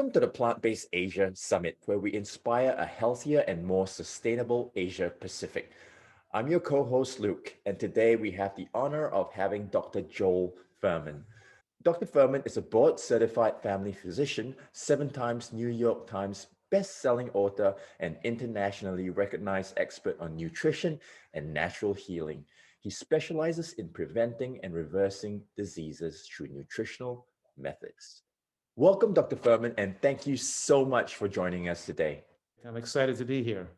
Welcome to the Plant-Based Asia Summit, where we inspire a healthier and more sustainable Asia Pacific. I'm your co-host Luke, and today we have the honor of having Dr. Joel Fuhrman. Dr. Fuhrman is a board-certified family physician, 7 times New York Times best-selling author, and internationally recognized expert on nutrition and natural healing. He specializes in preventing and reversing diseases through nutritional methods. Welcome, Dr. Fuhrman, and thank you so much for joining us today. I'm excited to be here.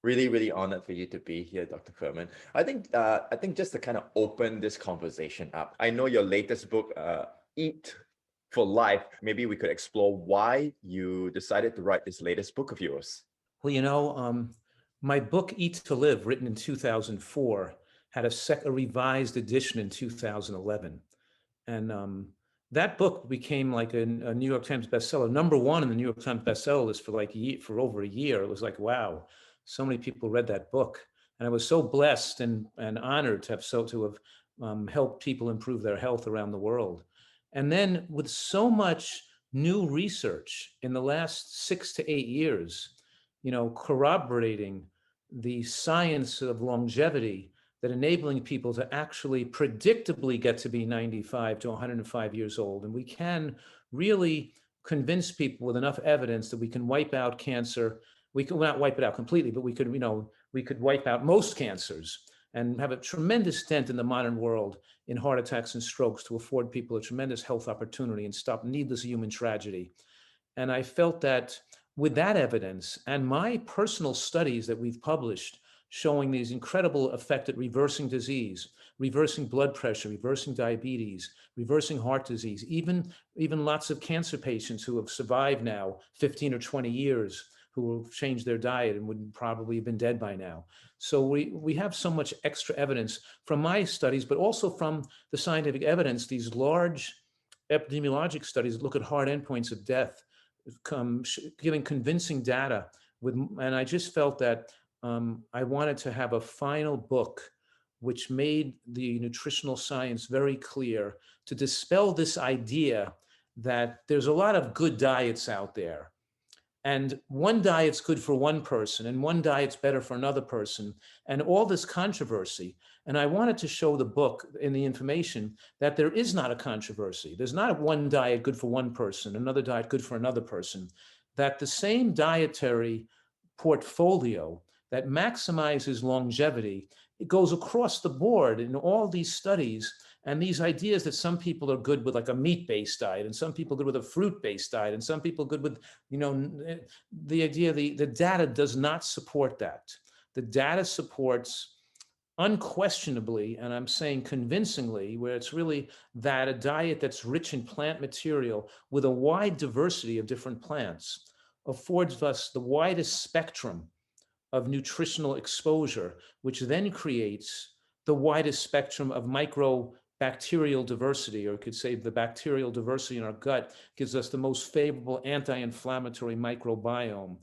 Really honored for you to be here, Dr. Fuhrman. I think just to kind of open this conversation up, I know your latest book, Eat for Life. Maybe we could explore why you decided to write this latest book of yours. Well, my book Eat to Live, written in 2004, had a revised edition in 2011, and that book became like a New York Times bestseller, #1 in the New York Times bestseller list for over a year. It was like, wow, so many people read that book, and I was so blessed and honored to have helped people improve their health around the world. And then with so much new research in the last 6 to 8 years, corroborating the science of longevity, that enabling people to actually predictably get to be 95 to 105 years old. And we can really convince people with enough evidence that we can wipe out cancer. We could not wipe it out completely, but we could wipe out most cancers and have a tremendous dent in the modern world in heart attacks and strokes to afford people a tremendous health opportunity and stop needless human tragedy. And I felt that with that evidence and my personal studies that we've published showing these incredible effect at reversing disease, reversing blood pressure, reversing diabetes, reversing heart disease, even lots of cancer patients who have survived now 15 or 20 years, who have changed their diet and would probably have been dead by now. So we have so much extra evidence from my studies, but also from the scientific evidence. These large epidemiologic studies look at hard endpoints of death, giving convincing data. And I just felt that I wanted to have a final book which made the nutritional science very clear, to dispel this idea that there's a lot of good diets out there, and one diet's good for one person and one diet's better for another person, and all this controversy. And I wanted to show the book in the information that there is not a controversy. There's not one diet good for one person, another diet good for another person, that the same dietary portfolio that maximizes longevity, it goes across the board in all these studies. And these ideas that some people are good with like a meat-based diet, and some people good with a fruit-based diet, and some people good with, the idea, the data does not support that. The data supports unquestionably, and I'm saying convincingly, where it's really that a diet that's rich in plant material with a wide diversity of different plants affords us the widest spectrum of nutritional exposure, which then creates the widest spectrum of microbacterial diversity, or could say the bacterial diversity in our gut gives us the most favorable anti-inflammatory microbiome.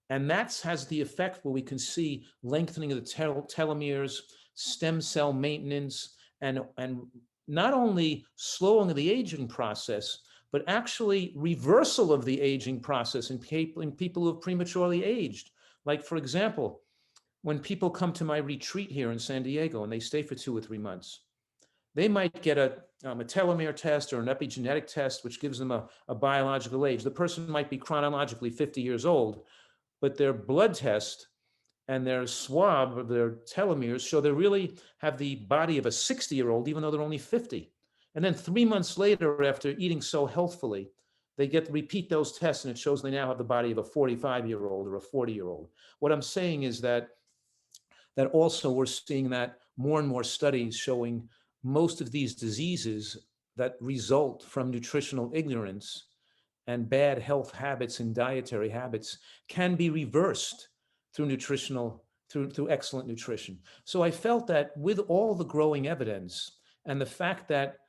And that has the effect where we can see lengthening of the telomeres, stem cell maintenance, and not only slowing of the aging process, but actually reversal of the aging process in people who have prematurely aged. Like, for example, when people come to my retreat here in San Diego and they stay for 2 or 3 months, they might get a telomere test or an epigenetic test, which gives them a biological age. The person might be chronologically 50 years old, but their blood test and their swab of their telomeres show they really have the body of a 60-year-old, even though they're only 50. And then 3 months later, after eating so healthfully, they repeat those tests, and it shows they now have the body of a 45-year-old or a 40-year-old. What I'm saying is that also we're seeing that more and more studies showing most of these diseases that result from nutritional ignorance and bad health habits and dietary habits can be reversed through excellent nutrition. So I felt that with all the growing evidence and the fact that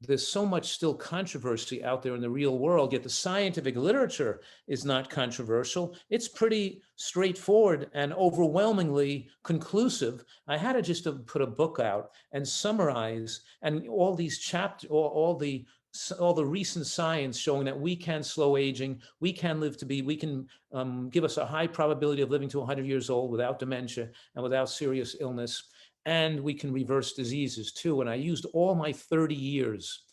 there's so much still controversy out there in the real world, yet the scientific literature is not controversial. It's pretty straightforward and overwhelmingly conclusive. I had to just put a book out and summarize, and all these chapters, all the all the recent science showing that we can slow aging, we can live to be, we can give us a high probability of living to 100 years old without dementia and without serious illness, and we can reverse diseases too. And I used all my 30 years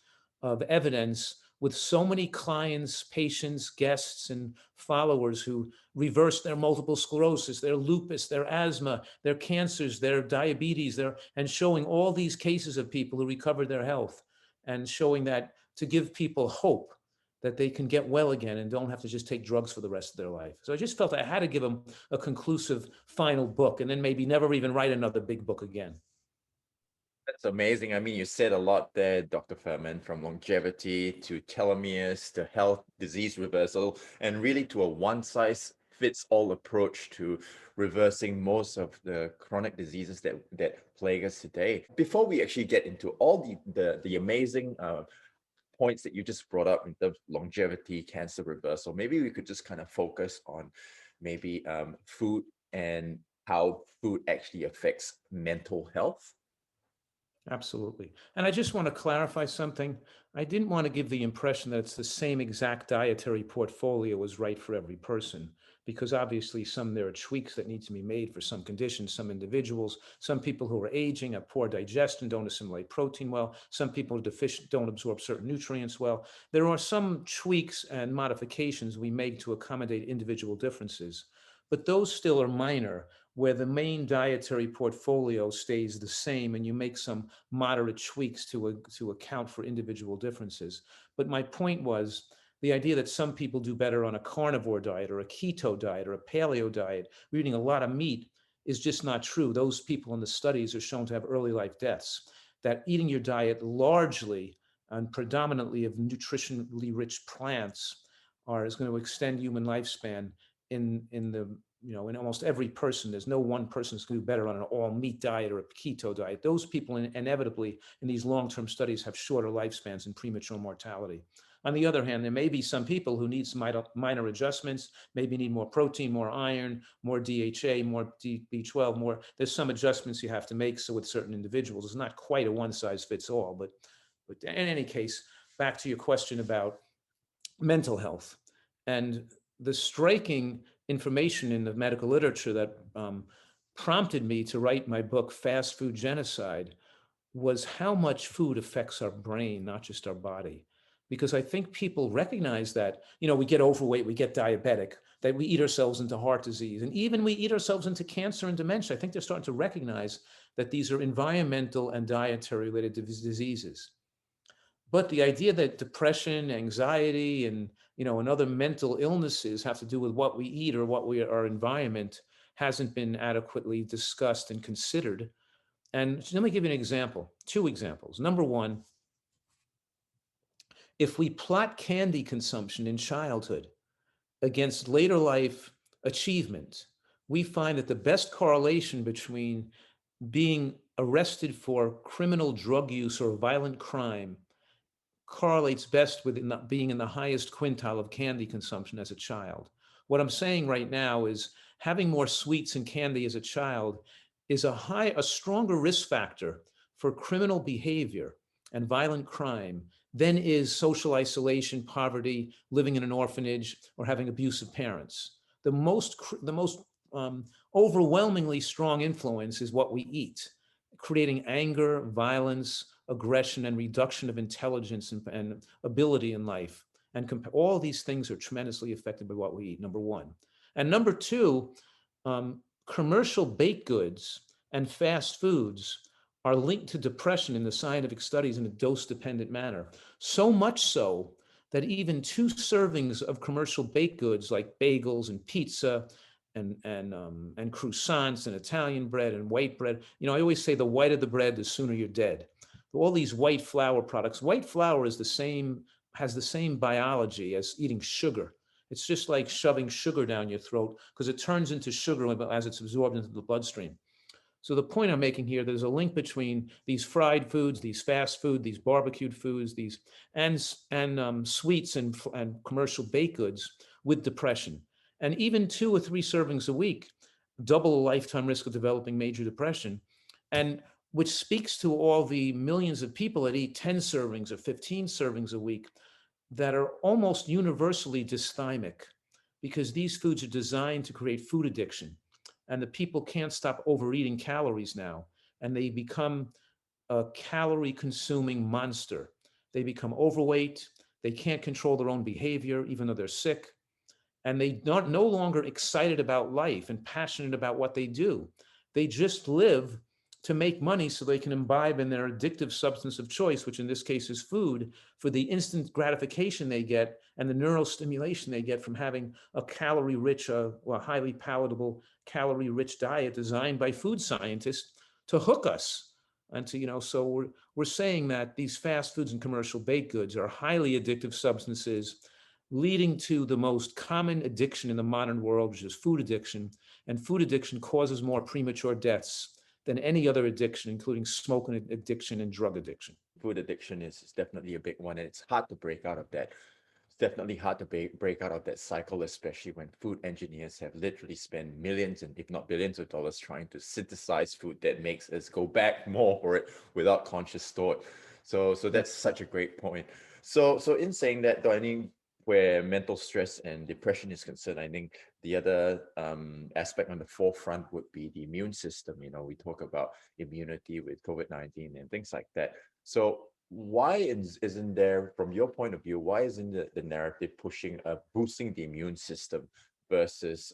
of evidence with so many clients, patients, guests, and followers who reversed their multiple sclerosis, their lupus, their asthma, their cancers, their diabetes, and showing all these cases of people who recovered their health, and showing that to give people hope that they can get well again and don't have to just take drugs for the rest of their life. So I just felt I had to give them a conclusive final book, and then maybe never even write another big book again. That's amazing. I mean, you said a lot there, Dr. Furman, from longevity to telomeres to health, disease reversal, and really to a one-size-fits-all approach to reversing most of the chronic diseases that plague us today. Before we actually get into all the amazing points that you just brought up in terms of longevity, cancer reversal, maybe we could just kind of focus on maybe food and how food actually affects mental health. Absolutely. And I just want to clarify something. I didn't want to give the impression that it's the same exact dietary portfolio is right for every person, because obviously there are tweaks that need to be made for some conditions, some individuals, some people who are aging have poor digestion, don't assimilate protein well, some people are deficient, don't absorb certain nutrients well. There are some tweaks and modifications we make to accommodate individual differences, but those still are minor, where the main dietary portfolio stays the same and you make some moderate tweaks to account for individual differences. But my point was the idea that some people do better on a carnivore diet or a keto diet or a paleo diet, we're eating a lot of meat, is just not true. Those people in the studies are shown to have early life deaths. That eating your diet largely and predominantly of nutritionally rich plants is going to extend human lifespan in almost every person. There's no one person who's going to do better on an all meat diet or a keto diet. Those people inevitably in these long-term studies have shorter lifespans and premature mortality. On the other hand, there may be some people who need some minor adjustments, maybe need more protein, more iron, more DHA, more B12, there's some adjustments you have to make. So with certain individuals, it's not quite a one size fits all, but in any case, back to your question about mental health and the striking information in the medical literature that prompted me to write my book, Fast Food Genocide, was how much food affects our brain, not just our body. Because I think people recognize that, we get overweight, we get diabetic, that we eat ourselves into heart disease, and even we eat ourselves into cancer and dementia. I think they're starting to recognize that these are environmental and dietary related diseases. But the idea that depression, anxiety, and other mental illnesses have to do with what we eat or our environment hasn't been adequately discussed and considered. And let me give you an example, two examples. Number one, if we plot candy consumption in childhood against later life achievement, we find that the best correlation between being arrested for criminal drug use or violent crime correlates best with being in the highest quintile of candy consumption as a child. What I'm saying right now is having more sweets and candy as a child is a stronger risk factor for criminal behavior and violent crime than is social isolation, poverty, living in an orphanage, or having abusive parents. The most overwhelmingly strong influence is what we eat, creating anger, violence, aggression, and reduction of intelligence and ability in life. And all these things are tremendously affected by what we eat, number one. And number two, commercial baked goods and fast foods are linked to depression in the scientific studies in a dose-dependent manner. So much so that even 2 servings of commercial baked goods like bagels and pizza and croissants and Italian bread and white bread. I always say the whiter the bread, the sooner you're dead. All these white flour products. White flour has the same biology as eating sugar. It's just like shoving sugar down your throat because it turns into sugar as it's absorbed into the bloodstream. So the point I'm making here, there's a link between these fried foods, these fast food, these barbecued foods, and sweets and commercial baked goods with depression. And even 2 or 3 servings a week double the lifetime risk of developing major depression. And which speaks to all the millions of people that eat 10 servings or 15 servings a week that are almost universally dysthymic because these foods are designed to create food addiction. And the people can't stop overeating calories now. And they become a calorie consuming monster. They become overweight. They can't control their own behavior, even though they're sick. And they are no longer excited about life and passionate about what they do. They just live to make money so they can imbibe in their addictive substance of choice, which in this case is food, for the instant gratification they get and the neural stimulation they get from having a calorie rich, or highly palatable calorie rich diet designed by food scientists to hook us. And to, so we're saying that these fast foods and commercial baked goods are highly addictive substances leading to the most common addiction in the modern world, which is food addiction. And food addiction causes more premature deaths than any other addiction, including smoking addiction and drug addiction. Food addiction is definitely a big one, and it's hard to break out of that. It's definitely hard to break out of that cycle, especially when food engineers have literally spent millions and if not billions of dollars trying to synthesize food that makes us go back more for it without conscious thought. So Yeah. that's such a great point. So in saying that, though, I think where mental stress and depression is concerned, I think the other aspect on the forefront would be the immune system. We talk about immunity with COVID-19 and things like that. So why isn't there, from your point of view, why isn't the narrative pushing boosting the immune system versus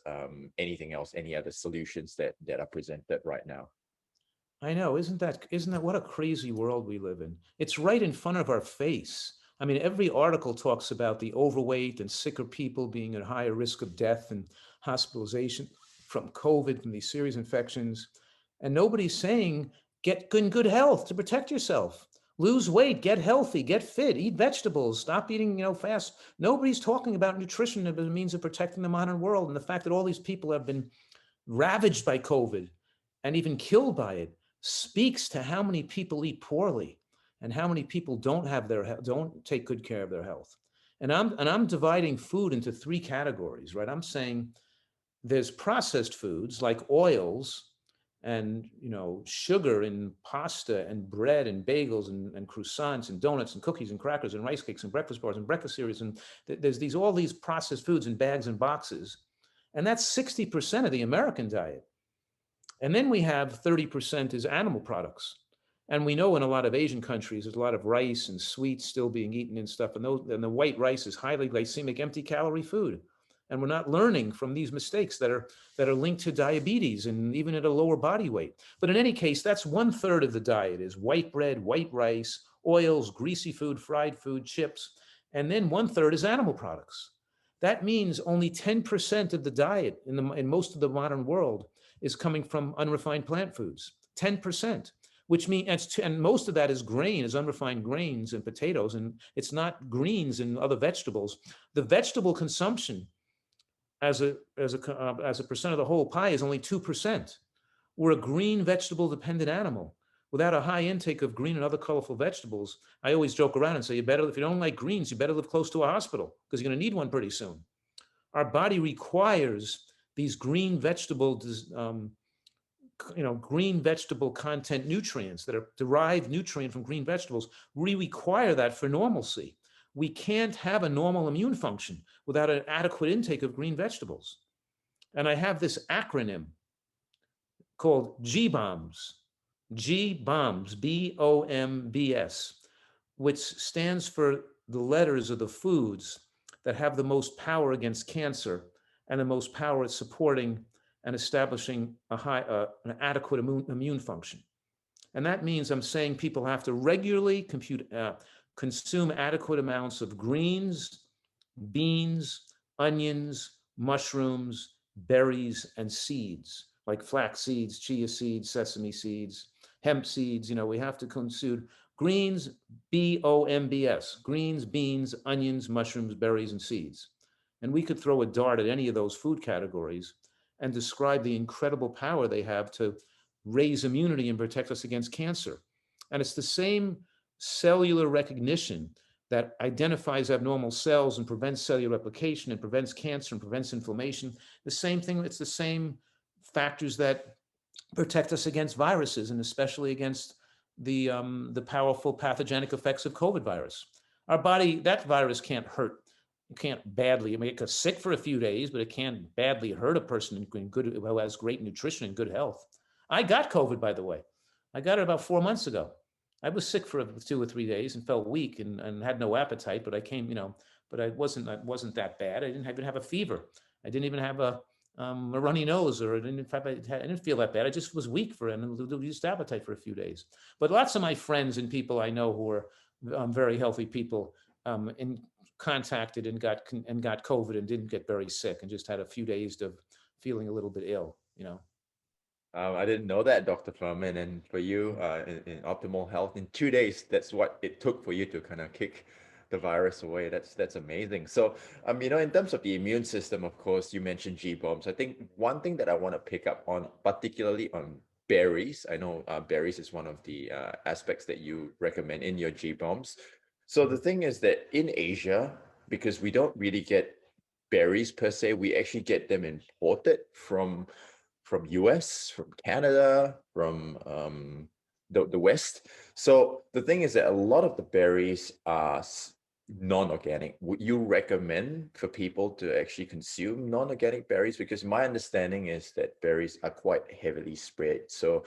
anything else, any other solutions that are presented right now? I know, isn't that what a crazy world we live in? It's right in front of our face. I mean, every article talks about the overweight and sicker people being at higher risk of death and hospitalization from COVID, from these serious infections. And nobody's saying get in good health to protect yourself. Lose weight, get healthy, get fit, eat vegetables, stop eating, fast. Nobody's talking about nutrition as a means of protecting the modern world. And the fact that all these people have been ravaged by COVID and even killed by it speaks to how many people eat poorly and how many people don't take good care of their health. And I'm dividing food into three categories, right? I'm saying there's processed foods like oils and sugar in pasta and bread and bagels and croissants and donuts and cookies and crackers and rice cakes and breakfast bars and breakfast cereals, and there's all these processed foods in bags and boxes, and that's 60% of the American diet. And then we have 30% is animal products. And we know in a lot of Asian countries, there's a lot of rice and sweets still being eaten and stuff. And the white rice is highly glycemic, empty calorie food. And we're not learning from these mistakes that are linked to diabetes and even at a lower body weight. But in any case, that's 1/3 of the diet is white bread, white rice, oils, greasy food, fried food, chips. And then 1/3 is animal products. That means only 10% of the diet in most of the modern world is coming from unrefined plant foods. 10%, which means, and most of that is unrefined grains and potatoes, and it's not greens and other vegetables. The vegetable consumption as a percent of the whole pie is only 2%. We're a green vegetable dependent animal. Without a high intake of green and other colorful vegetables, I always joke around and say, if you don't like greens, you better live close to a hospital because you're going to need one pretty soon. Our body requires these green vegetable content nutrients that are derived nutrient from green vegetables. We require that for normalcy. We can't have a normal immune function without an adequate intake of green vegetables. And I have this acronym called GBOMBS, GBOMBS, BOMBS, which stands for the letters of the foods that have the most power against cancer and the most power at supporting and establishing an adequate immune function. And that means I'm saying people have to regularly consume adequate amounts of greens, beans, onions, mushrooms, berries, and seeds, like flax seeds, chia seeds, sesame seeds, hemp seeds. We have to consume greens, BOMBS, greens, beans, onions, mushrooms, berries, and seeds. And we could throw a dart at any of those food categories and describe the incredible power they have to raise immunity and protect us against cancer. And it's the same cellular recognition that identifies abnormal cells and prevents cellular replication and prevents cancer and prevents inflammation. The same thing, it's the same factors that protect us against viruses, and especially against the powerful pathogenic effects of COVID virus. Our body, that virus can't hurt, it can't badly, I mean, it gets sick for a few days, but it can't badly hurt a person in good, who has great nutrition and good health. I got COVID, by the way. I got it about 4 months ago. I was sick for 2 or 3 days and felt weak and had no appetite, but I came, but I wasn't that bad. I didn't even have a fever. I didn't even have a runny nose, or I didn't feel that bad. I just was weak for it and losed appetite for a few days. But lots of my friends and people I know who are very healthy people in contacted and got COVID and didn't get very sick and just had a few days of feeling a little bit ill. I didn't know that, Dr. Fuhrman. And for you, in optimal health, in 2 days, that's what it took for you to kind of kick the virus away. That's amazing. So, in terms of the immune system, of course, you mentioned G bombs. I think one thing that I want to pick up on, particularly on berries. I know berries is one of the aspects that you recommend in your G bombs. So the thing is that in Asia, because we don't really get berries per se, we actually get them imported from US, from Canada, from the West. So the thing is that a lot of the berries are non-organic. Would you recommend for people to actually consume non-organic berries? Because my understanding is that berries are quite heavily sprayed. So,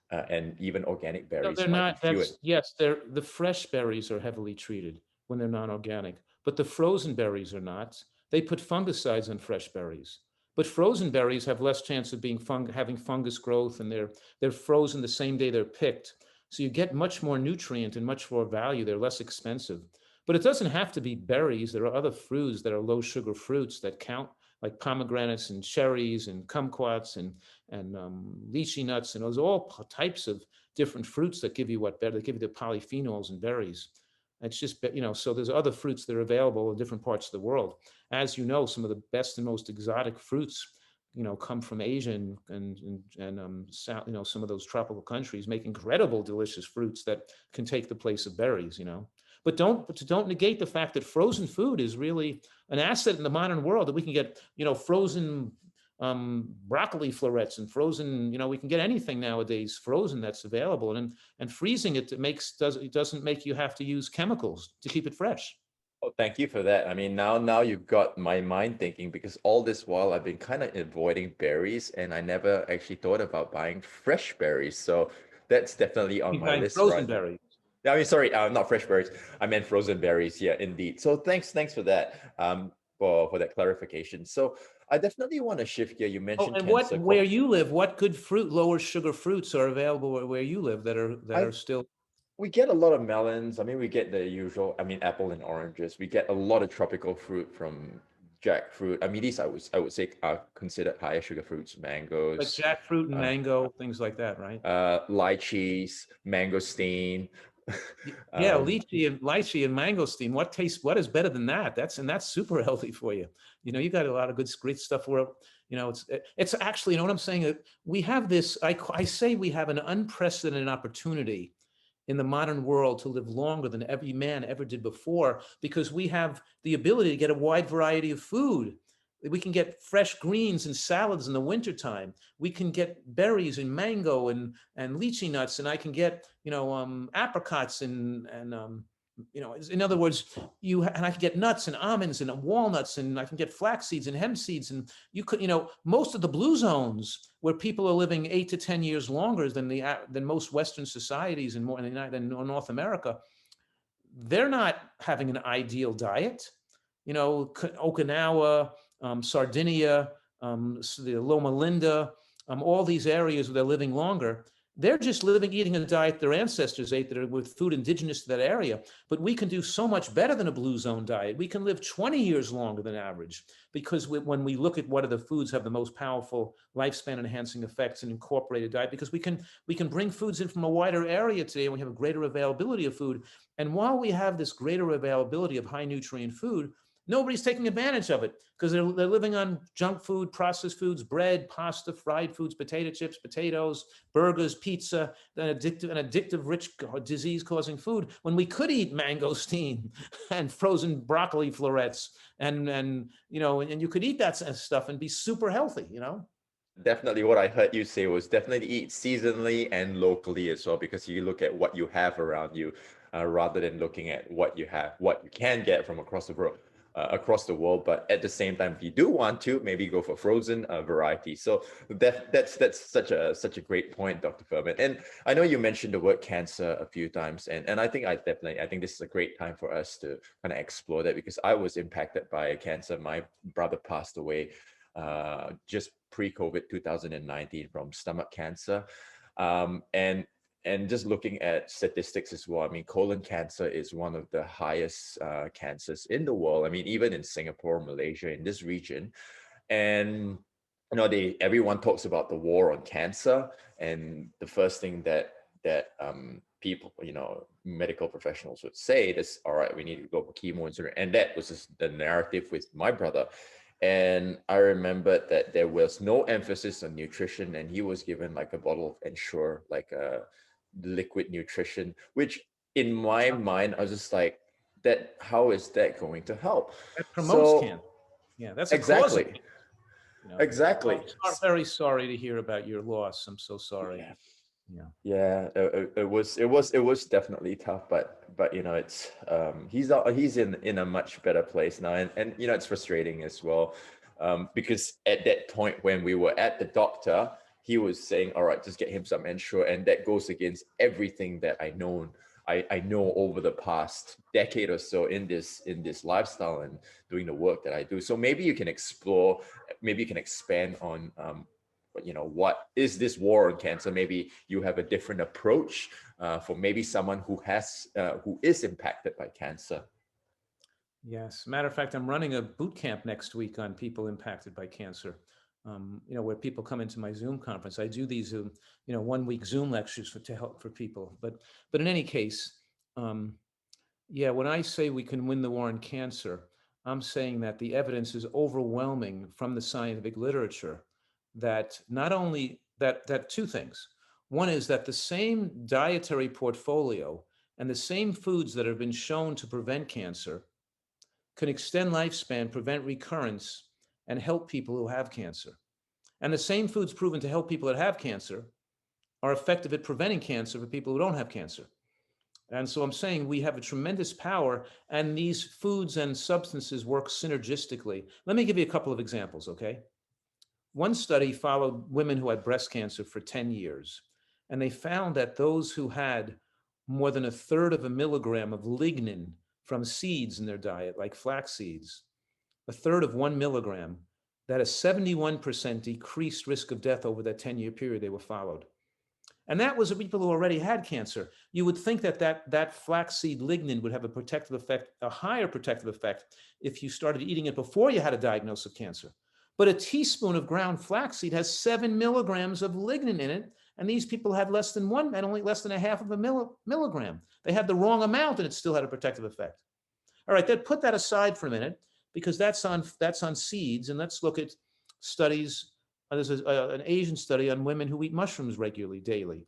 and even organic No, berries they're might be not. few. Yes, the fresh berries are heavily treated when they're non-organic, but the frozen berries are not. They put fungicides on fresh berries. But frozen berries have less chance of having fungus growth, and they're frozen the same day they're picked. So you get much more nutrient and much more value. They're less expensive. But it doesn't have to be berries. There are other fruits that are low sugar fruits that count, like pomegranates and cherries and kumquats and lychee nuts, and those are all types of different fruits that give you they give you the polyphenols and berries. It's just, so there's other fruits that are available in different parts of the world. As you know, some of the best and most exotic fruits, come from Asia and some of those tropical countries make incredible, delicious fruits that can take the place of berries. But don't negate the fact that frozen food is really an asset in the modern world, that we can get, frozen broccoli florets and frozen, we can get anything nowadays frozen that's available, and freezing it doesn't make you have to use chemicals to keep it fresh. Oh, thank you for that. I mean, now you've got my mind thinking, because all this while I've been kind of avoiding berries and I never actually thought about buying fresh berries. So that's definitely on You're my buying list frozen right now. berries. I mean, sorry, not fresh berries. I meant frozen berries. Yeah, indeed. So thanks for that. For that clarification. So I definitely want to shift gear. You Oh, mentioned and cancer. where you live, what good lower sugar fruits are available where you live that are I still? We get a lot of melons. I mean, we get the usual. I mean, apple and oranges. We get a lot of tropical fruit from jackfruit. I mean, these I would say are considered higher sugar fruits. Like Mangoes, jackfruit and uh, mango, things like that, right? lychees, mangosteen. Yeah, um, lychee and mangosteen. What is better than that? That's super healthy for you. You got a lot of great stuff where, it's actually, what I'm saying? We have this, I say we have an unprecedented opportunity in the modern world to live longer than every man ever did before, because we have the ability to get a wide variety of food. We can get fresh greens and salads in the wintertime. We can get berries and mango and lychee nuts, and I can get, apricots and in other words, and I can get nuts and almonds and walnuts, and I can get flax seeds and hemp seeds. And most of the blue zones, where people are living 8 to 10 years longer than most Western societies and more than North America, they're not having an ideal diet. Okinawa, Sardinia, the Loma Linda, all these areas where they're living longer, they're just eating a diet their ancestors ate, that are with food indigenous to that area. But we can do so much better than a blue zone diet. We can live 20 years longer than average, because when we look at what are the foods have the most powerful lifespan enhancing effects in incorporated diet, because we can bring foods in from a wider area today, and we have a greater availability of food. And while we have this greater availability of high nutrient food, nobody's taking advantage of it, because they're living on junk food, processed foods, bread, pasta, fried foods, potato chips, potatoes, burgers, pizza, an addictive, rich, disease-causing food, when we could eat mangosteen and frozen broccoli florets, and you could eat that stuff and be super healthy. definitely what I heard you say was definitely eat seasonally and locally as well, because you look at what you have around you, rather than looking at what you have, what you can get from across the world. Across the world, but at the same time, if you do want to, maybe go for frozen variety. So that's such a great point, Dr. Furman. And I know you mentioned the word cancer a few times, and I think this is a great time for us to kind of explore that, because I was impacted by cancer. My brother passed away just pre-COVID 2019 from stomach cancer. And just looking at statistics as well, I mean, colon cancer is one of the highest cancers in the world. I mean, even in Singapore, Malaysia, in this region. And everyone talks about the war on cancer, and the first thing that people, medical professionals would say is, all right, we need to go for chemo and surgery. And that was just the narrative with my brother. And I remember that there was no emphasis on nutrition, and he was given like a bottle of Ensure, like a liquid nutrition, which in my mind, I was just like, that, how is that going to help? That promotes So cancer. Yeah, that's a cause of exactly, cancer. You know. exactly. Well, I'm very sorry to hear about your loss. I'm so sorry. Yeah. Yeah. Yeah, it was definitely tough, but it's he's in a much better place now, and it's frustrating as well, because at that point when we were at the doctor, he was saying, all right, just get him some Ensure, and that goes against everything that I know over the past decade or so in this lifestyle and doing the work that I do. So maybe you can explore, maybe you can expand on what is this war on cancer? Maybe you have a different approach for maybe someone who is impacted by cancer. Yes. Matter of fact, I'm running a boot camp next week on people impacted by cancer. Where people come into my Zoom conference. I do these, 1 week Zoom lectures to help for people. But in any case, um, yeah, when I say we can win the war on cancer, I'm saying that the evidence is overwhelming from the scientific literature that not only that two things. One is that the same dietary portfolio and the same foods that have been shown to prevent cancer can extend lifespan, prevent recurrence, and help people who have cancer. And the same foods proven to help people that have cancer are effective at preventing cancer for people who don't have cancer. And so I'm saying we have a tremendous power, and these foods and substances work synergistically. Let me give you a couple of examples, okay? One study followed women who had breast cancer for 10 years, and they found that those who had more than a third of a milligram of lignin from seeds in their diet, like flax seeds, a third of 1 milligram, that a 71% decreased risk of death over that 10-year period they were followed. And that was people who already had cancer. You would think that flaxseed lignin would have a protective effect, a higher protective effect, if you started eating it before you had a diagnosis of cancer. But a teaspoon of ground flaxseed has 7 milligrams of lignin in it, and these people had less than one, and only less than a half of a milligram. They had the wrong amount, and it still had a protective effect. All right, then put that aside for a minute, because that's on seeds, and let's look at studies. There's an Asian study on women who eat mushrooms regularly, daily.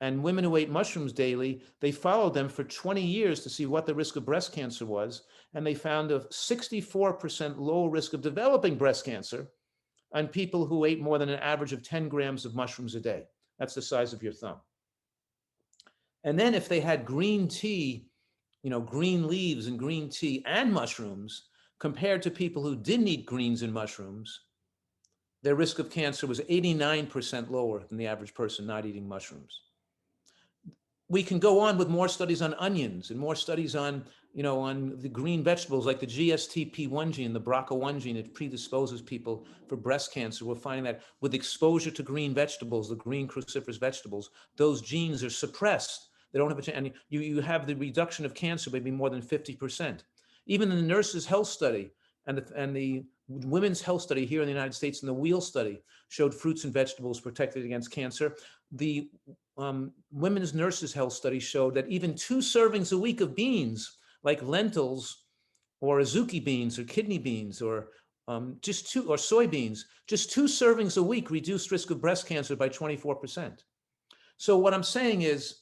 And women who ate mushrooms daily, they followed them for 20 years to see what the risk of breast cancer was, and they found a 64% low risk of developing breast cancer on people who ate more than an average of 10 grams of mushrooms a day. That's the size of your thumb. And then if they had green tea, green leaves and green tea and mushrooms, compared to people who didn't eat greens and mushrooms, their risk of cancer was 89% lower than the average person not eating mushrooms. We can go on with more studies on onions and more studies on the green vegetables, like the GSTP1 gene, the BRCA1 gene that predisposes people for breast cancer. We're finding that with exposure to green vegetables, the green cruciferous vegetables, those genes are suppressed. They don't have a chance, and you have the reduction of cancer maybe more than 50%. Even in the nurses' health study and the women's health study here in the United States, and the WHEAL study showed fruits and vegetables protected against cancer. The women's nurses' health study showed that even 2 servings a week of beans, like lentils or azuki beans or kidney beans or just 2, or soybeans, just 2 servings a week reduced risk of breast cancer by 24%. So what I'm saying is,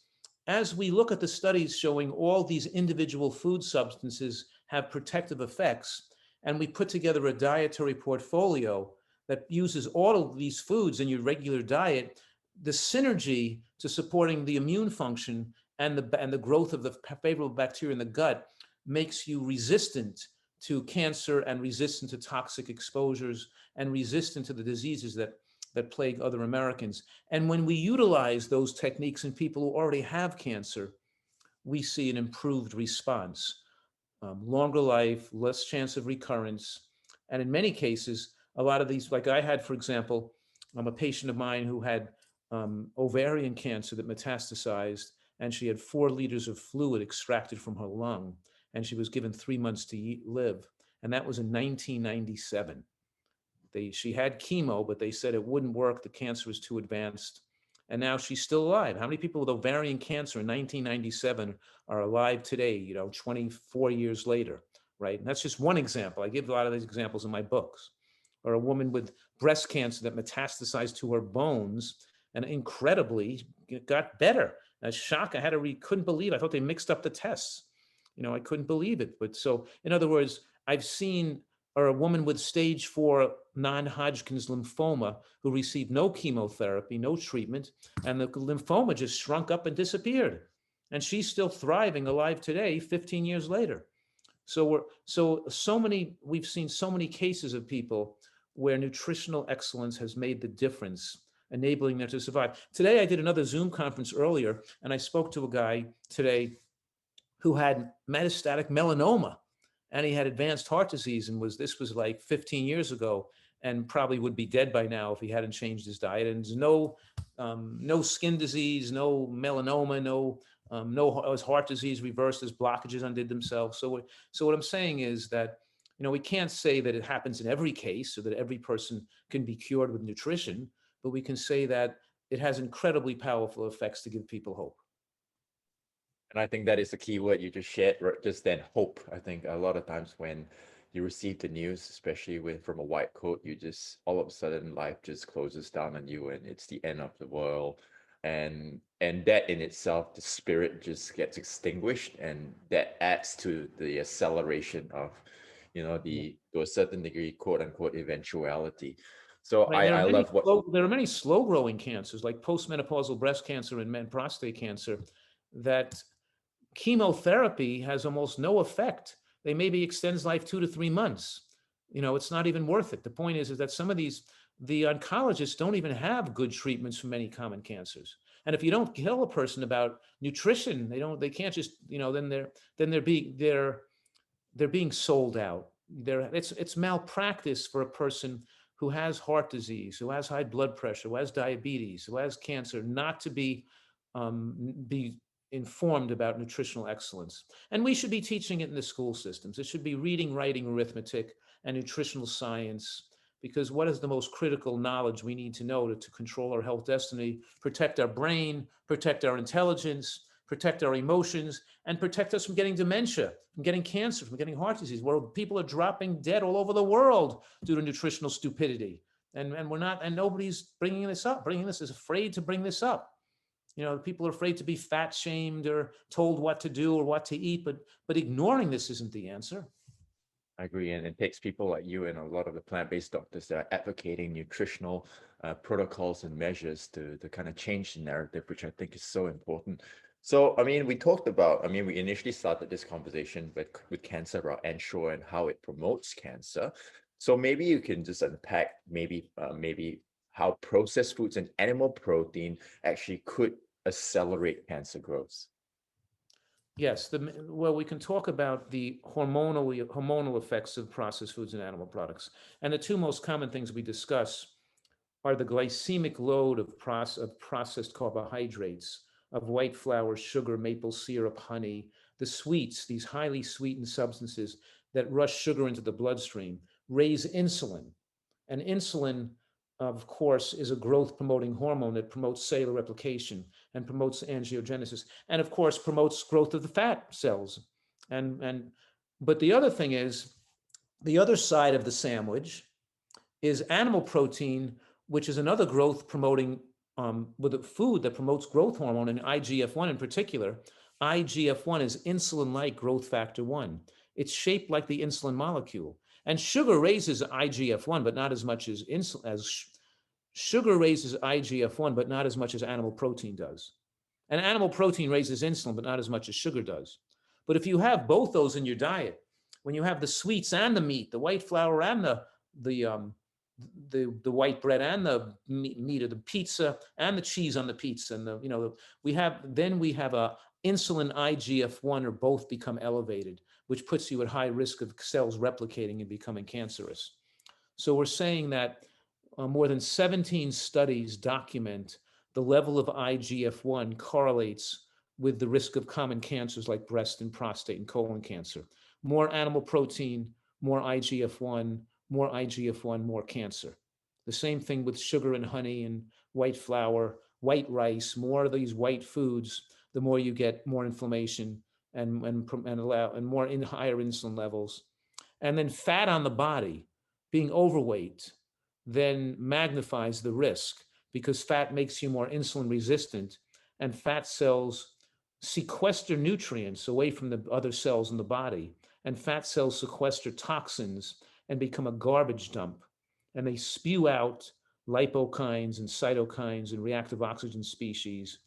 as we look at the studies showing all these individual food substances have protective effects, and we put together a dietary portfolio that uses all of these foods in your regular diet, the synergy to supporting the immune function and the growth of the favorable bacteria in the gut makes you resistant to cancer and resistant to toxic exposures and resistant to the diseases that plague other Americans. And when we utilize those techniques in people who already have cancer, we see an improved response, longer life, less chance of recurrence. And in many cases, a lot of these, like I had, for example, I'm a patient of mine who had ovarian cancer that metastasized, and she had 4 liters of fluid extracted from her lung, and she was given 3 months to live. And that was in 1997. She had chemo, but they said it wouldn't work. The cancer was too advanced. And now she's still alive. How many people with ovarian cancer in 1997 are alive today, 24 years later, right? And that's just one example. I give a lot of these examples in my books. Or a woman with breast cancer that metastasized to her bones and incredibly got better. A shock. Couldn't believe it. I thought they mixed up the tests. I couldn't believe it. But so, in other words, I've seen, or a woman with stage 4 non-Hodgkin's lymphoma who received no chemotherapy, no treatment, and the lymphoma just shrunk up and disappeared. And she's still thriving, alive today, 15 years later. We've seen so many cases of people where nutritional excellence has made the difference, enabling them to survive. Today, I did another Zoom conference earlier, and I spoke to a guy today who had metastatic melanoma, and he had advanced heart disease, and this was like 15 years ago, and probably would be dead by now if he hadn't changed his diet. And there's no skin disease, no melanoma, no his heart disease reversed, his blockages undid themselves. So what I'm saying is that we can't say that it happens in every case or that every person can be cured with nutrition, but we can say that it has incredibly powerful effects to give people hope. And I think that is the key word you just shared just then, hope. I think a lot of times when you receive the news, especially from a white coat, you just all of a sudden life just closes down on you and it's the end of the world. And that in itself, the spirit just gets extinguished, and that adds to the acceleration of, to a certain degree, quote unquote, eventuality. So Right. There are I many love what there are many slow growing cancers like postmenopausal breast cancer and men prostate cancer that chemotherapy has almost no effect. They maybe extends life 2 to 3 months. It's not even worth it. The point is that some of the oncologists don't even have good treatments for many common cancers. And if you don't tell a person about nutrition, they can't just, then they're being sold out. It's malpractice for a person who has heart disease, who has high blood pressure, who has diabetes, who has cancer, not to be informed about nutritional excellence. And we should be teaching it in the school systems. It should be reading, writing, arithmetic, and nutritional science, because what is the most critical knowledge we need to know to control our health destiny, protect our brain, protect our intelligence, protect our emotions, and protect us from getting dementia, from getting cancer, from getting heart disease, where people are dropping dead all over the world due to nutritional stupidity. And we're not, and nobody's bringing this up. Is afraid to bring this up. People are afraid to be fat shamed or told what to do or what to eat, but ignoring this isn't the answer. I agree, and it takes people like you and a lot of the plant-based doctors that are advocating nutritional protocols and measures to kind of change the narrative, which I think is so important. So, I mean, we initially started this conversation with cancer about Ensure and how it promotes cancer. So maybe you can just unpack maybe how processed foods and animal protein actually could accelerate cancer growth. Yes, well, we can talk about the hormonal effects of processed foods and animal products. And the two most common things we discuss are the glycemic load of processed carbohydrates, of white flour, sugar, maple syrup, honey, the sweets, these highly sweetened substances that rush sugar into the bloodstream, raise insulin. And insulin, of course, is a growth promoting hormone that promotes cellular replication and promotes angiogenesis, and of course promotes growth of the fat cells. But the other thing is, the other side of the sandwich is animal protein, which is another growth promoting with a food that promotes growth hormone, and IGF-1 in particular. IGF-1 is insulin-like growth factor 1. It's shaped like the insulin molecule. And sugar raises IGF-1, but not as much as sugar raises IGF-1, but not as much as animal protein does. And animal protein raises insulin, but not as much as sugar does. But if you have both those in your diet, when you have the sweets and the meat, the white flour and the white bread and the meat of the pizza and the cheese on the pizza, and we have a insulin, IGF-1 or both become elevated, which puts you at high risk of cells replicating and becoming cancerous. So we're saying that more than 17 studies document the level of IGF-1 correlates with the risk of common cancers like breast and prostate and colon cancer. More animal protein, more IGF-1, more cancer. The same thing with sugar and honey and white flour, white rice. More of these white foods, the more you get more inflammation and more higher insulin levels. And then fat on the body, being overweight, then magnifies the risk because fat makes you more insulin resistant, and fat cells sequester nutrients away from the other cells in the body, and fat cells sequester toxins and become a garbage dump, and they spew out lipokines and cytokines and reactive oxygen species,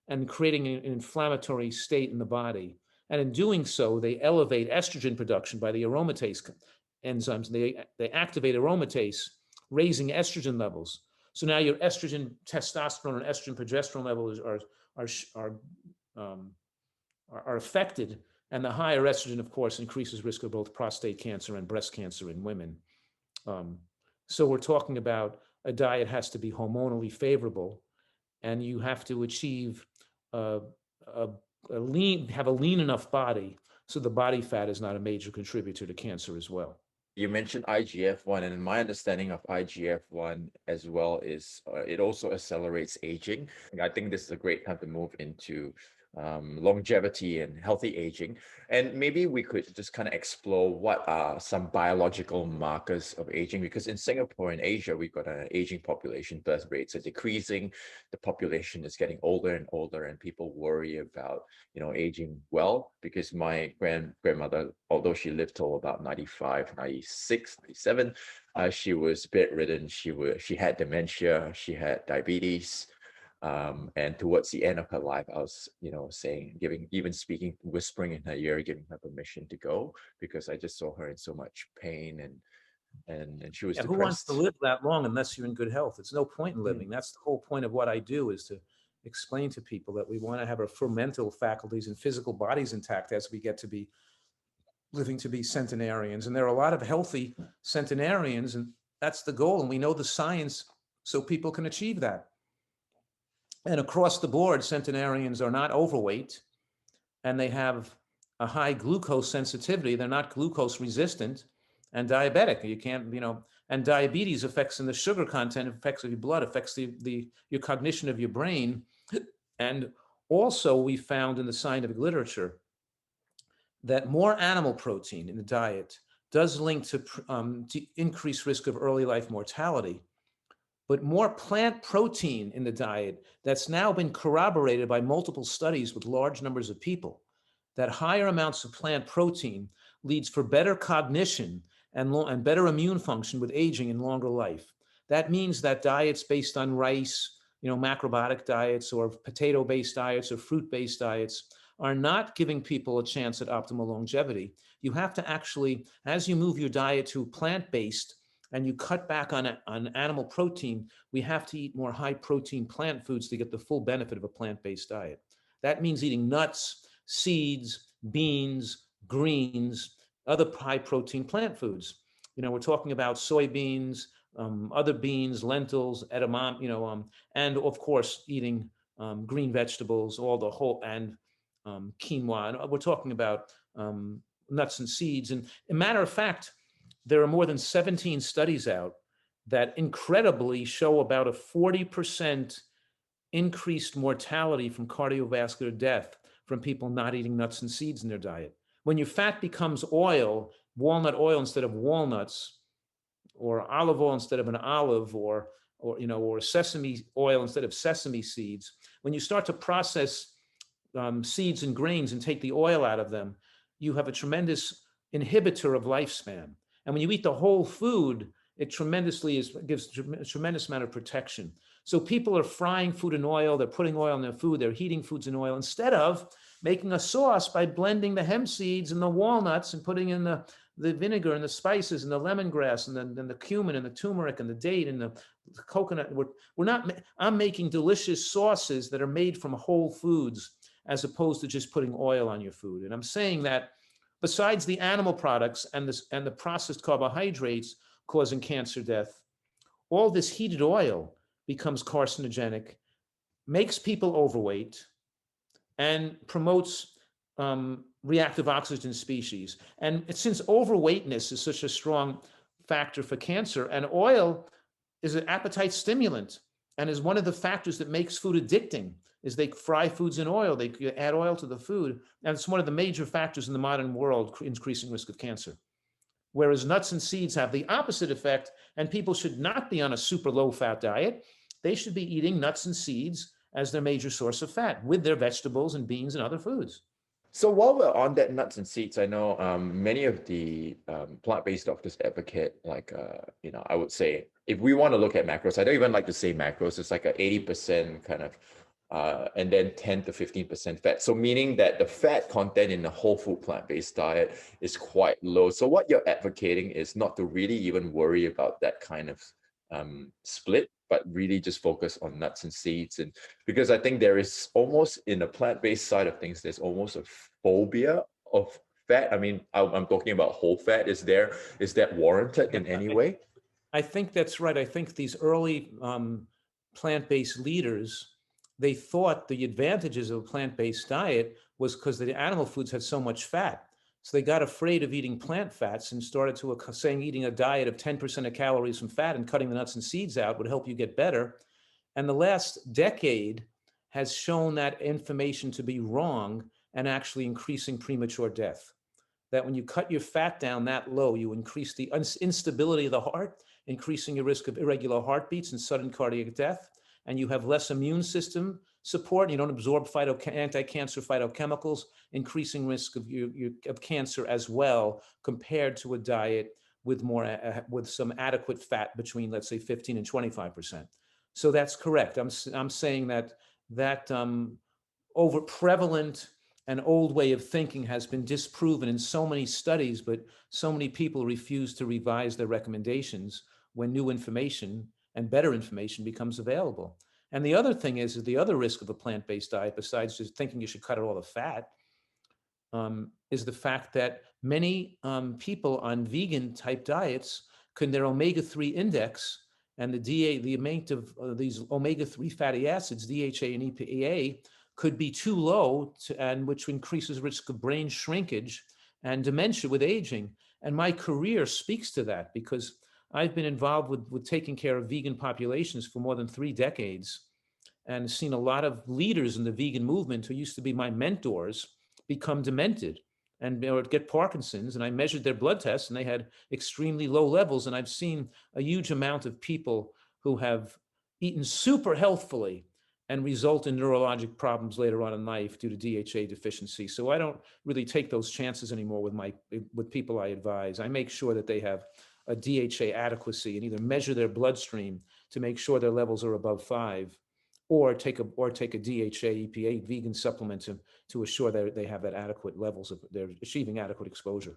and creating an inflammatory state in the body. And in doing so, they elevate estrogen production by the aromatase enzymes. They activate aromatase, raising estrogen levels. So now your estrogen, testosterone, and estrogen progesterone levels are affected, and the higher estrogen, of course, increases risk of both prostate cancer and breast cancer in women. So we're talking about a diet has to be hormonally favorable, and you have to achieve have a lean enough body so the body fat is not a major contributor to cancer as well. You mentioned IGF-1, and my understanding of IGF-1 as well is it also accelerates aging. I think this is a great time to move into longevity and healthy aging. And maybe we could just kind of explore what are some biological markers of aging, because in Singapore and Asia, we've got an aging population, birth rates are decreasing, the population is getting older and older, and people worry about, aging well, because my grandmother, although she lived till about 95, 96, 97, she was bedridden, she had dementia, she had diabetes. And towards the end of her life, I was, saying, whispering in her ear, giving her permission to go, because I just saw her in so much pain and she was Who wants to depressed. live that long unless you're in good health? It's no point in living. That's the whole point of what I do, is to explain to people that we want to have our mental faculties and physical bodies intact as we get to be living to be centenarians. And there are a lot of healthy centenarians, and that's the goal. And we know the science so people can achieve that. And across the board, centenarians are not overweight, and they have a high glucose sensitivity. They're not glucose resistant and diabetic. You can't, and diabetes affects in the sugar content, affects your blood, affects your cognition of your brain. And also we found in the scientific literature that more animal protein in the diet does link to increased risk of early life mortality. But more plant protein in the diet, that's now been corroborated by multiple studies with large numbers of people, that higher amounts of plant protein leads for better cognition and better immune function with aging and longer life. That means that diets based on rice, macrobiotic diets, or potato-based diets or fruit-based diets are not giving people a chance at optimal longevity. You have to actually, as you move your diet to plant-based, and you cut back on animal protein, we have to eat more high protein plant foods to get the full benefit of a plant-based diet. That means eating nuts, seeds, beans, greens, other high protein plant foods. We're talking about soybeans, other beans, lentils, edamame, and of course eating green vegetables, all the whole, and quinoa. And we're talking about nuts and seeds. And a matter of fact, there are more than 17 studies out that incredibly show about a 40% increased mortality from cardiovascular death from people not eating nuts and seeds in their diet. When your fat becomes oil, walnut oil instead of walnuts, or olive oil instead of an olive, or sesame oil instead of sesame seeds, when you start to process seeds and grains and take the oil out of them, you have a tremendous inhibitor of lifespan. And when you eat the whole food, it gives a tremendous amount of protection. So people are frying food in oil, they're putting oil in their food, they're heating foods in oil instead of making a sauce by blending the hemp seeds and the walnuts and putting in the vinegar and the spices and the lemongrass and the cumin and the turmeric and the date and the coconut. I'm making delicious sauces that are made from whole foods as opposed to just putting oil on your food. And I'm saying that besides the animal products and the processed carbohydrates causing cancer death, all this heated oil becomes carcinogenic, makes people overweight, and promotes reactive oxygen species. And since overweightness is such a strong factor for cancer, and oil is an appetite stimulant and is one of the factors that makes food addicting, is they fry foods in oil, they add oil to the food, and it's one of the major factors in the modern world increasing risk of cancer. Whereas nuts and seeds have the opposite effect, and people should not be on a super low-fat diet. They should be eating nuts and seeds as their major source of fat with their vegetables and beans and other foods. So while we're on that nuts and seeds, I know many of the plant-based doctors advocate like I would say if we want to look at macros, I don't even like to say macros. It's like a 80% kind of and then 10 to 15% fat. So meaning that the fat content in the whole food plant-based diet is quite low. So what you're advocating is not to really even worry about that kind of split, but really just focus on nuts and seeds. And because I think there is almost in the plant-based side of things, there's almost a phobia of fat. I mean, I'm talking about whole fat. Is that warranted in any way? I think that's right. I think these early plant-based leaders, they thought the advantages of a plant-based diet was because the animal foods had so much fat. So they got afraid of eating plant fats and started saying eating a diet of 10% of calories from fat and cutting the nuts and seeds out would help you get better. And the last decade has shown that information to be wrong and actually increasing premature death. That when you cut your fat down that low, you increase the instability of the heart, increasing your risk of irregular heartbeats and sudden cardiac death. And you have less immune system support. You don't absorb anti-cancer phytochemicals, increasing risk of cancer as well, compared to a diet with with some adequate fat between, let's say, 15 and 25%. So that's correct. I'm saying that over prevalent an old way of thinking has been disproven in so many studies, but so many people refuse to revise their recommendations when new information and better information becomes available. And the other thing is the other risk of a plant-based diet, besides just thinking you should cut out all the fat, is the fact that many people on vegan type diets their omega-3 index and the amount of these omega-3 fatty acids, DHA and EPA, could be too low, and which increases risk of brain shrinkage and dementia with aging. And my career speaks to that because I've been involved with taking care of vegan populations for more than 3 decades and seen a lot of leaders in the vegan movement who used to be my mentors become demented and or get Parkinson's. And I measured their blood tests and they had extremely low levels. And I've seen a huge amount of people who have eaten super healthfully and result in neurologic problems later on in life due to DHA deficiency. So I don't really take those chances anymore with people I advise. I make sure that they have a DHA adequacy and either measure their bloodstream to make sure their levels are above 5, or take a DHA EPA vegan supplement to assure that they have that adequate levels of they're achieving adequate exposure.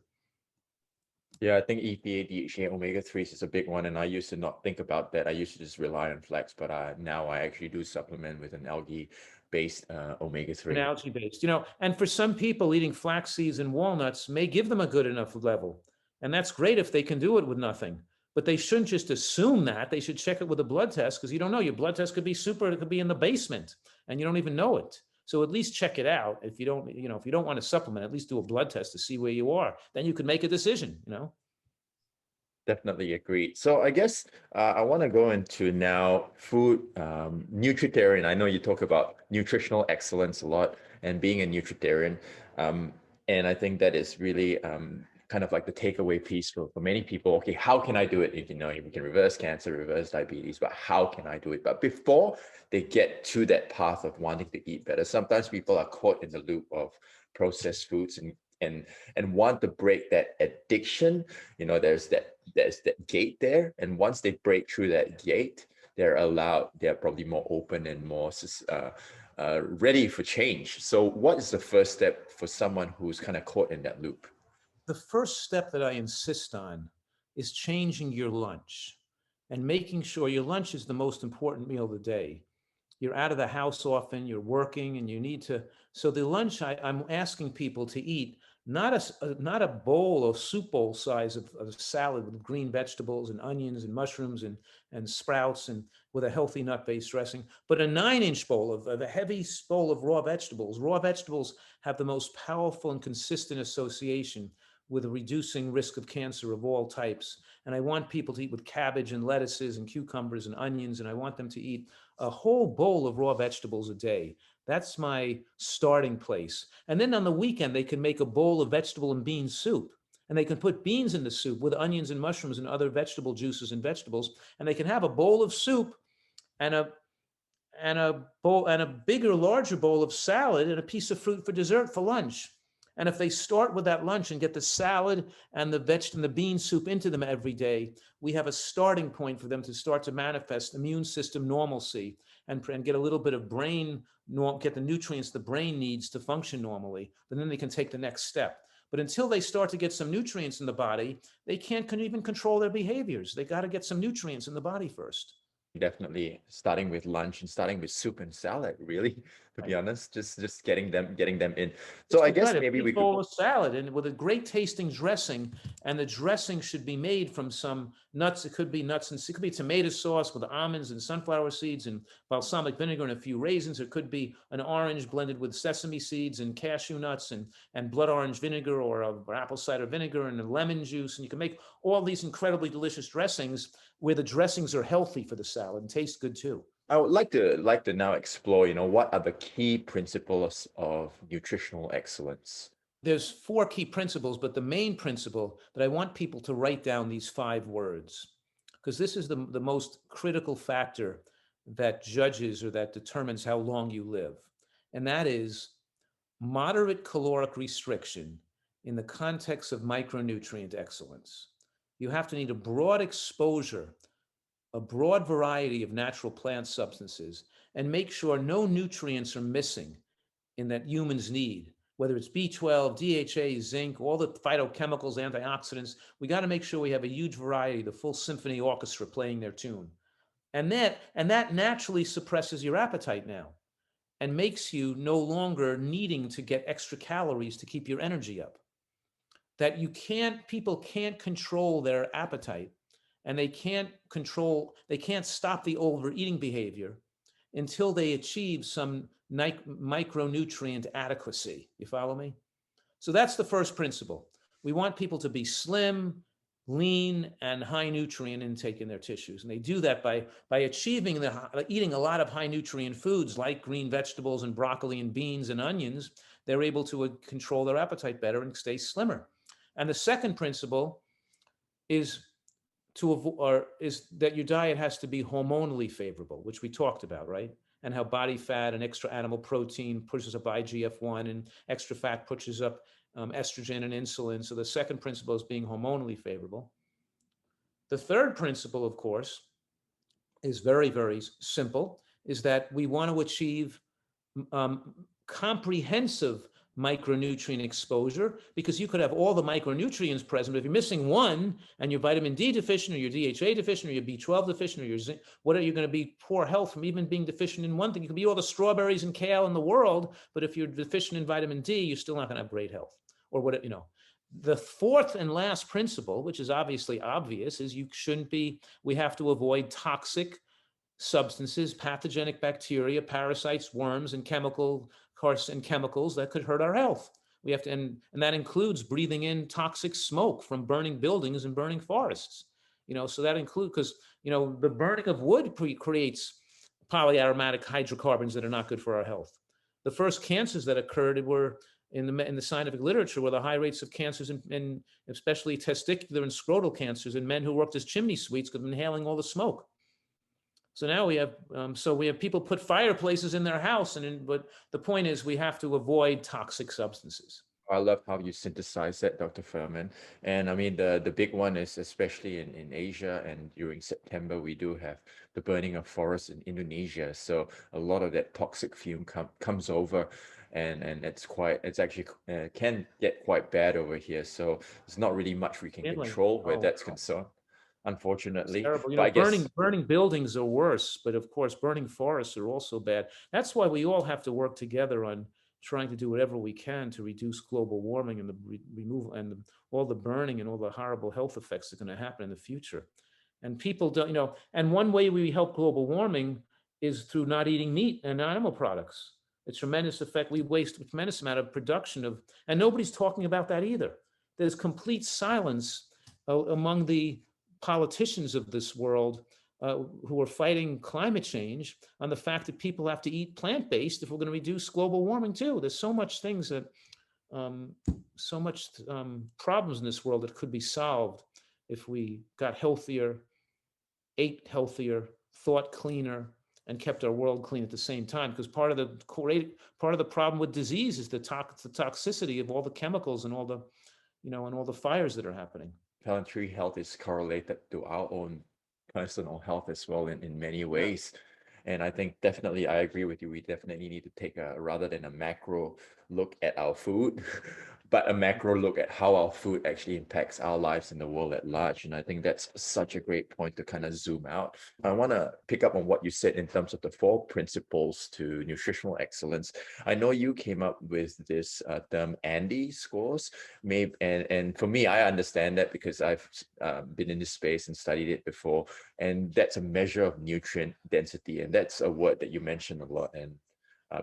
Yeah, I think EPA, DHA, omega-3s is a big one, and I used to not think about that. I used to just rely on flax, but now I actually do supplement with an algae-based omega-3. An algae-based, and for some people, eating flax seeds and walnuts may give them a good enough level, and that's great if they can do it with nothing. But they shouldn't just assume that. They should check it with a blood test because you don't know. Your blood test could be it could be in the basement, and you don't even know it. So at least check it out. If you don't want to supplement, at least do a blood test to see where you are. Then you can make a decision. Definitely agreed. So I guess I want to go into now food, nutritarian. I know you talk about nutritional excellence a lot and being a nutritarian. And I think that is really kind of like the takeaway piece for many people. Okay, how can I do it? We can reverse cancer, reverse diabetes, but how can I do it? But before they get to that path of wanting to eat better, sometimes people are caught in the loop of processed foods and and want to break that addiction, there's that gate there. And once they break through that gate, they're probably more open and more ready for change. So what is the first step for someone who's kind of caught in that loop? The first step that I insist on is changing your lunch and making sure your lunch is the most important meal of the day. You're out of the house often, you're working, and you need to. So the lunch I'm asking people to eat not a bowl or soup bowl size of salad with green vegetables and onions and mushrooms and sprouts and with a healthy nut-based dressing, but a 9-inch bowl of a heavy bowl of raw vegetables. Raw vegetables have the most powerful and consistent association with a reducing risk of cancer of all types. And I want people to eat with cabbage and lettuces and cucumbers and onions, and I want them to eat a whole bowl of raw vegetables a day. That's my starting place. And then on the weekend, they can make a bowl of vegetable and bean soup. And they can put beans in the soup with onions and mushrooms and other vegetable juices and vegetables. And they can have a bowl of soup and a bigger, larger bowl of salad and a piece of fruit for dessert for lunch. And if they start with that lunch and get the salad and the vegetable and the bean soup into them every day, we have a starting point for them to start to manifest immune system normalcy and get a little bit of get the nutrients the brain needs to function normally. And then they can take the next step. But until they start to get some nutrients in the body, they can't even control their behaviors. They got to get some nutrients in the body first. Definitely starting with lunch and starting with soup and salad, really, to be Right. honest, just getting them in. So Just I a guess good, a maybe we big could. bowl of salad and with a great tasting dressing. And the dressing should be made from some nuts. It could be nuts and it could be tomato sauce with almonds and sunflower seeds and balsamic vinegar and a few raisins. It could be an orange blended with sesame seeds and cashew nuts and blood orange vinegar or apple cider vinegar and a lemon juice. And you can make all these incredibly delicious dressings where the dressings are healthy for the salad and taste good too. I would like to now explore, what are the key principles of nutritional excellence? There's 4 key principles, but the main principle that I want people to write down these 5 words, because this is the most critical factor that judges or that determines how long you live. And that is moderate caloric restriction in the context of micronutrient excellence. You have to need a broad exposure, a broad variety of natural plant substances, and make sure no nutrients are missing in that humans need, whether it's B12, DHA, zinc, all the phytochemicals, antioxidants. We got to make sure we have a huge variety, the full symphony orchestra playing their tune. And that naturally suppresses your appetite now and makes you no longer needing to get extra calories to keep your energy up. That people can't control their appetite and they can't stop the overeating behavior until they achieve some micronutrient adequacy. You follow me? So that's the first principle. We want people to be slim, lean, and high nutrient intake in their tissues. And they do that by achieving eating a lot of high nutrient foods like green vegetables and broccoli and beans and onions. They're able to control their appetite better and stay slimmer. And the second principle is is that your diet has to be hormonally favorable, which we talked about, right? And how body fat and extra animal protein pushes up IGF-1 and extra fat pushes up estrogen and insulin. So the second principle is being hormonally favorable. The third principle, of course, is very, very simple, is that we want to achieve comprehensive micronutrient exposure, because you could have all the micronutrients present, but if you're missing one and you're vitamin D deficient or you're DHA deficient or you're B12 deficient or you're zinc, what are you going to be? Poor health from even being deficient in one thing. You could be all the strawberries and kale in the world, but if you're deficient in vitamin D, you're still not going to have great health. Or what, The fourth and last principle, which is obviously obvious, is we have to avoid toxic substances, pathogenic bacteria, parasites, worms, and chemicals that could hurt our health. We have to, and that includes breathing in toxic smoke from burning buildings and burning forests. So that includes, because the burning of wood creates polyaromatic hydrocarbons that are not good for our health. The first cancers that occurred were in the scientific literature were the high rates of cancers and especially testicular and scrotal cancers in men who worked as chimney sweeps because of inhaling all the smoke. So now we have people put fireplaces in their house, but the point is we have to avoid toxic substances. I love how you synthesize that, Dr. Furman. And I mean, the big one is especially in Asia, and during September, we do have the burning of forests in Indonesia. So a lot of that toxic fume comes over, and it's actually can get quite bad over here. So there's not really much we can Really? control where Oh, that's wow. concerned, It's unfortunately. terrible. But I guess Burning buildings are worse, but of course, burning forests are also bad. That's why we all have to work together on trying to do whatever we can to reduce global warming and the removal and all the burning and all the horrible health effects that are going to happen in the future. And people don't, and one way we help global warming is through not eating meat and animal products. A tremendous effect. We waste a tremendous amount of production of, and nobody's talking about that either. There's complete silence among the politicians of this world who are fighting climate change on the fact that people have to eat plant-based if we're going to reduce global warming too. There's so much things that, um, so much problems in this world that could be solved if we got healthier, ate healthier, thought cleaner, and kept our world clean at the same time. Because part of the problem with disease is the toxicity of all the chemicals and all the, and all the fires that are happening. planetary health is correlated to our own personal health as well in many Yeah. ways. And I think definitely I agree with you. We definitely need to take a rather than a macro look at our food, but a macro look at how our food actually impacts our lives in the world at large. And I think that's such a great point to kind of zoom out. I want to pick up on what you said in terms of the four principles to nutritional excellence. I know you came up with this term Andy scores. Maybe and for me, I understand that because I've been in this space and studied it before, and that's a measure of nutrient density, and that's a word that you mentioned a lot, and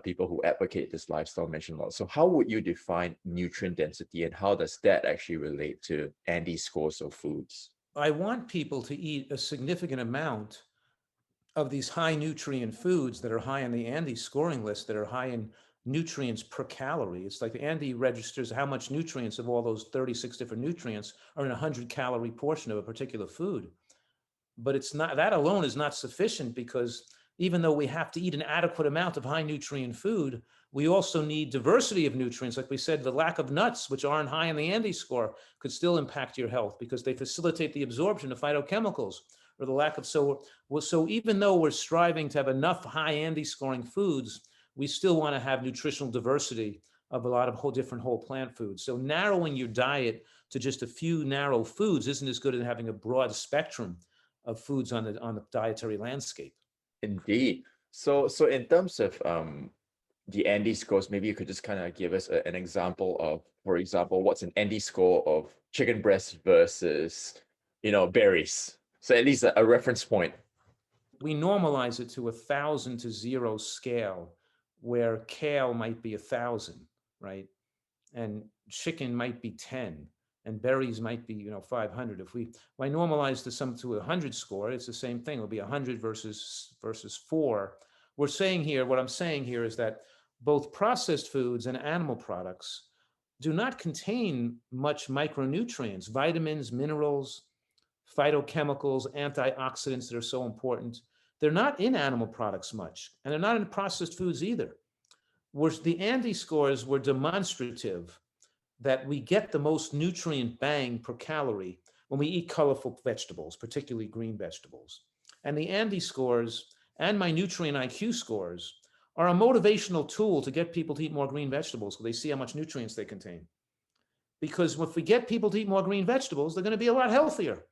people who advocate this lifestyle mention a lot. So how would you define nutrient density, and how does that actually relate to Andy scores of foods? I want people to eat a significant amount of these high nutrient foods that are high on the Andy scoring list, that are high in nutrients per calorie. It's like the Andy registers how much nutrients of all those 36 different nutrients are in a 100-calorie portion of a particular food. But it's not, that alone is not sufficient, because even though we have to eat an adequate amount of high nutrient food, we also need diversity of nutrients. Like we said, the lack of nuts, which aren't high in the Andy score, could still impact your health because they facilitate the absorption of phytochemicals, or the lack of, so even though we're striving to have enough high Andy scoring foods, we still want to have nutritional diversity of a lot of different whole plant foods. So narrowing your diet to just a few narrow foods isn't as good as having a broad spectrum of foods on the dietary landscape. Indeed. So in terms of the Andy scores, maybe you could just kind of give us an example of, for example, what's an Andy score of chicken breast versus, berries. So at least a reference point. We normalize it to 1,000 to 0 scale, where kale might be 1,000, right? And chicken might be 10, and berries might be 500. If I normalize to 100 score, it's the same thing. It'll be 100 versus 4. What I'm saying here is that both processed foods and animal products do not contain much micronutrients, vitamins, minerals, phytochemicals, antioxidants that are so important. They're not in animal products much, and they're not in processed foods either. Whereas the Andy scores were demonstrative that we get the most nutrient bang per calorie when we eat colorful vegetables, particularly green vegetables. And the Andy scores and my nutrient IQ scores are a motivational tool to get people to eat more green vegetables because they see how much nutrients they contain. Because if we get people to eat more green vegetables, they're going to be a lot healthier.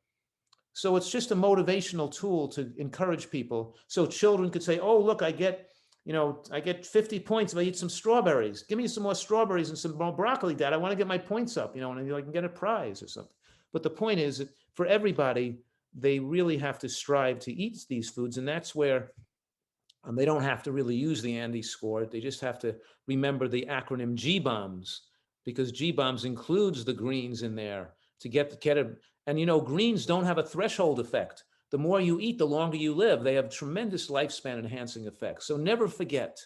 So it's just a motivational tool to encourage people. So children could say, oh, look, I get 50 points if I eat some strawberries. Give me some more strawberries and some more broccoli, Dad. I want to get my points up, and I can get a prize or something. But the point is that for everybody, they really have to strive to eat these foods. And that's where they don't have to really use the Andy score. They just have to remember the acronym GBOMS, because GBOMS includes the greens in there to get it. And greens don't have a threshold effect. The more you eat, the longer you live. They have tremendous lifespan enhancing effects. So never forget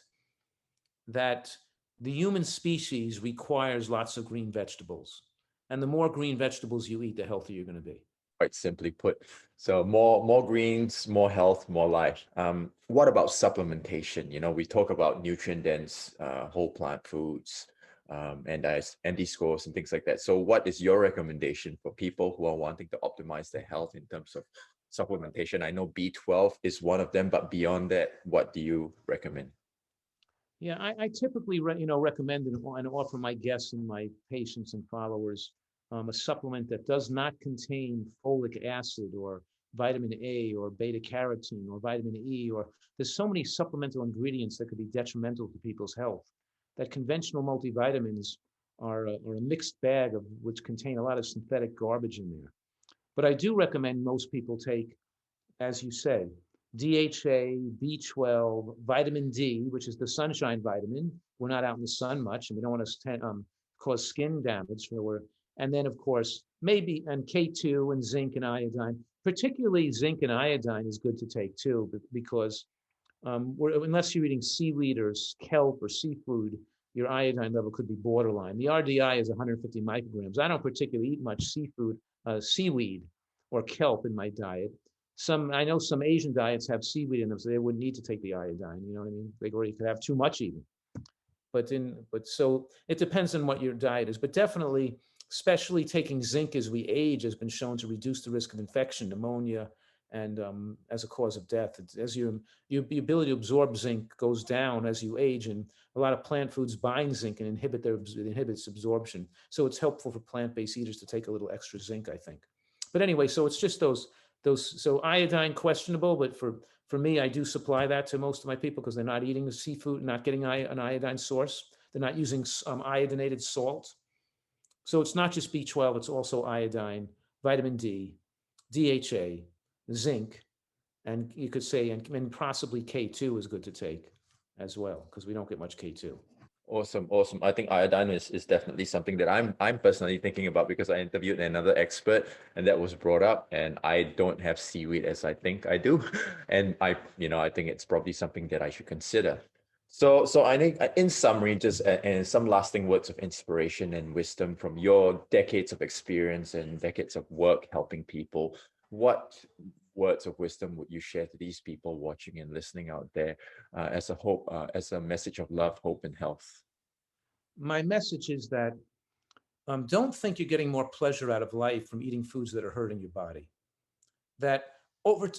that the human species requires lots of green vegetables. And the more green vegetables you eat, the healthier you're going to be. Quite simply put. So more greens, more health, more life. What about supplementation? We talk about nutrient dense whole plant foods. and ND scores and things like that. So what is your recommendation for people who are wanting to optimize their health in terms of supplementation? I know B12 is one of them, but beyond that, what do you recommend? Yeah, I typically recommend and offer my guests and my patients and followers a supplement that does not contain folic acid or vitamin A or beta carotene or vitamin E, or there's so many supplemental ingredients that could be detrimental to people's health that conventional multivitamins are a mixed bag of which contain a lot of synthetic garbage in there. But I do recommend most people take, as you say, DHA, B12, vitamin D, which is the sunshine vitamin. We're not out in the sun much, and we don't want to cause skin damage. And then, of course, maybe and K2 and zinc and iodine. Particularly zinc and iodine is good to take too, because unless you're eating seaweed or kelp or seafood, your iodine level could be borderline. The RDI is 150 micrograms. I don't particularly eat much seaweed or kelp in my diet. I know some Asian diets have seaweed in them, so they wouldn't need to take the iodine. You know what I mean? They already could have too much even. But so it depends on what your diet is. But definitely, especially taking zinc as we age has been shown to reduce the risk of infection, pneumonia, and as a cause of death. As your ability to absorb zinc goes down as you age, and a lot of plant foods bind zinc and inhibits absorption. So it's helpful for plant-based eaters to take a little extra zinc, I think. But anyway, so it's just those. So iodine questionable, but for me, I do supply that to most of my people because they're not eating the seafood, not getting an iodine source. They're not using iodinated salt. So it's not just B12, it's also iodine, vitamin D, DHA, zinc, and you could say, and possibly K2 is good to take as well, because we don't get much K2. Awesome, awesome. I think iodine is definitely something that I'm personally thinking about because I interviewed another expert and that was brought up, and I don't have seaweed as I think I do. And I think it's probably something that I should consider. So I think in summary, just and some lasting words of inspiration and wisdom from your decades of experience and decades of work helping people, what words of wisdom would you share to these people watching and listening out there as a message of love, hope, and health? My message is that don't think you're getting more pleasure out of life from eating foods that are hurting your body. That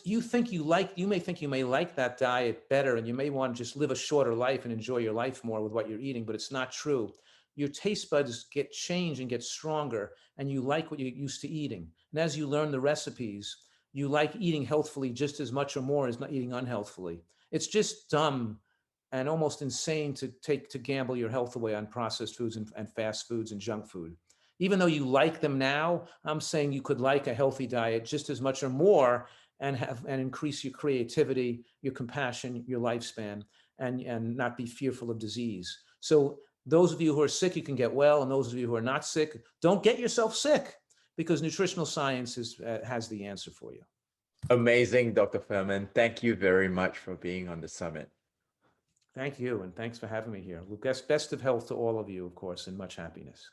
you may think you may like that diet better, and you may want to just live a shorter life and enjoy your life more with what you're eating, but it's not true. Your taste buds get changed and get stronger, and you like what you're used to eating. And as you learn the recipes, you like eating healthfully just as much or more as not eating unhealthfully. It's just dumb and almost insane to gamble your health away on processed foods and fast foods and junk food. Even though you like them now, I'm saying you could like a healthy diet just as much or more, and increase your creativity, your compassion, your lifespan, and not be fearful of disease. So those of you who are sick, you can get well, and those of you who are not sick, don't get yourself sick, because nutritional science has the answer for you. Amazing, Dr. Fuhrman. Thank you very much for being on the summit. Thank you, and thanks for having me here. Best of health to all of you, of course, and much happiness.